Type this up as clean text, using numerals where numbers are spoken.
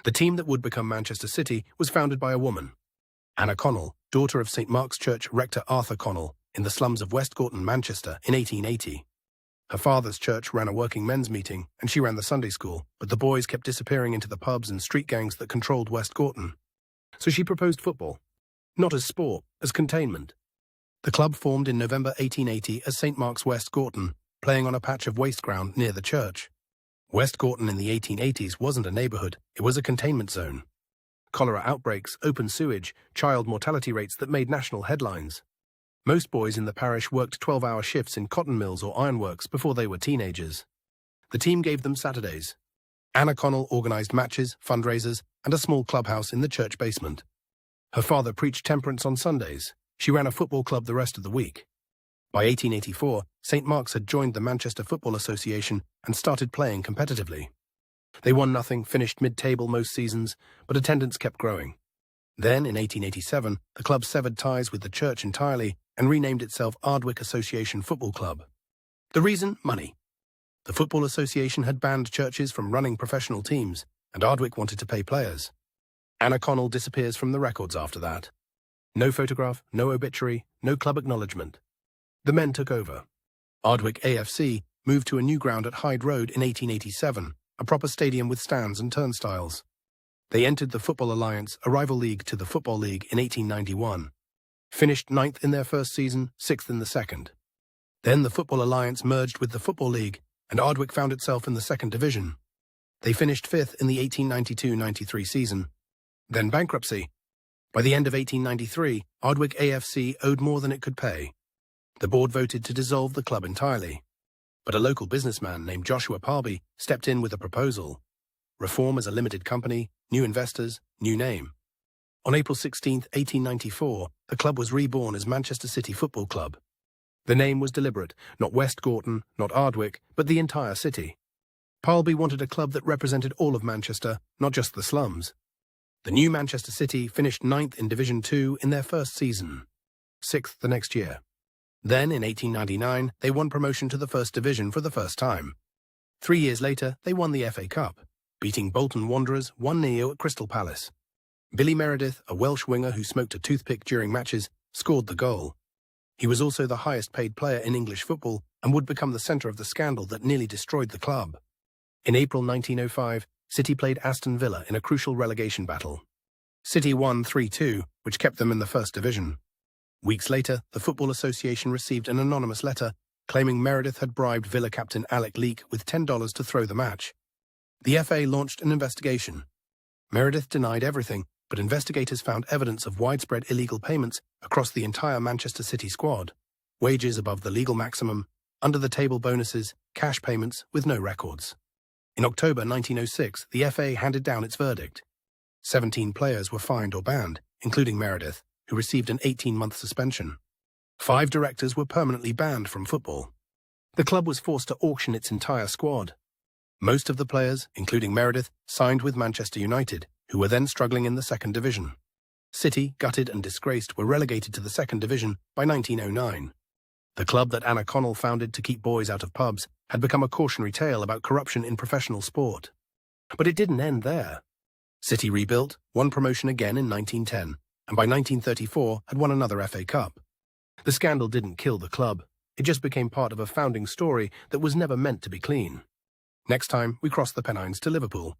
The team that would become Manchester City was founded by a woman, Anna Connell, daughter of St. Mark's Church Rector Arthur Connell, in the slums of West Gorton, Manchester, in 1880. Her father's church ran a working men's meeting, and she ran the Sunday school, but the boys kept disappearing into the pubs and street gangs that controlled West Gorton. So she proposed football. Not as sport, as containment. The club formed in November 1880 as St. Mark's West Gorton, playing on a patch of waste ground near the church. West Gorton in the 1880s wasn't a neighbourhood, it was a containment zone. Cholera outbreaks, open sewage, child mortality rates that made national headlines. Most boys in the parish worked 12-hour shifts in cotton mills or ironworks before they were teenagers. The team gave them Saturdays. Anna Connell organised matches, fundraisers, and a small clubhouse in the church basement. Her father preached temperance on Sundays. She ran a football club the rest of the week. By 1884, St. Mark's had joined the Manchester Football Association and started playing competitively. They won nothing, finished mid-table most seasons, but attendance kept growing. Then, in 1887, the club severed ties with the church entirely and renamed itself Ardwick Association Football Club. The reason? Money. The Football Association had banned churches from running professional teams, and Ardwick wanted to pay players. Anna Connell disappears from the records after that. No photograph, no obituary, no club acknowledgement. The men took over. Ardwick AFC moved to a new ground at Hyde Road in 1887, a proper stadium with stands and turnstiles. They entered the Football Alliance, a rival league to the Football League, in 1891. Finished 9th in their first season, 6th in the second. Then the Football Alliance merged with the Football League, and Ardwick found itself in the second division. They finished 5th in the 1892-93 season. Then bankruptcy. By the end of 1893, Ardwick AFC owed more than it could pay. The board voted to dissolve the club entirely. But a local businessman named Joshua Parby stepped in with a proposal. Reform as a limited company, new investors, new name. On April 16, 1894, the club was reborn as Manchester City Football Club. The name was deliberate, not West Gorton, not Ardwick, but the entire city. Parby wanted a club that represented all of Manchester, not just the slums. The new Manchester City finished 9th in Division 2 in their first season, 6th the next year. Then, in 1899, they won promotion to the First Division for the first time. 3 years later, they won the FA Cup, beating Bolton Wanderers 1-0 at Crystal Palace. Billy Meredith, a Welsh winger who smoked a toothpick during matches, scored the goal. He was also the highest-paid player in English football and would become the centre of the scandal that nearly destroyed the club. In April 1905, City played Aston Villa in a crucial relegation battle. City won 3-2, which kept them in the First Division. Weeks later, the Football Association received an anonymous letter claiming Meredith had bribed Villa captain Alec Leake with $10 to throw the match. The FA launched an investigation. Meredith denied everything, but investigators found evidence of widespread illegal payments across the entire Manchester City squad. Wages above the legal maximum, under-the-table bonuses, cash payments with no records. In October 1906, the FA handed down its verdict. 17 players were fined or banned, including Meredith, who received an 18-month suspension. 5 directors were permanently banned from football. The club was forced to auction its entire squad. Most of the players, including Meredith, signed with Manchester United, who were then struggling in the second division. City, gutted and disgraced, were relegated to the second division by 1909. The club that Anna Connell founded to keep boys out of pubs had become a cautionary tale about corruption in professional sport. But it didn't end there. City rebuilt, won promotion again in 1910, and by 1934 had won another FA Cup. The scandal didn't kill the club. It just became part of a founding story that was never meant to be clean. Next time, we cross the Pennines to Liverpool.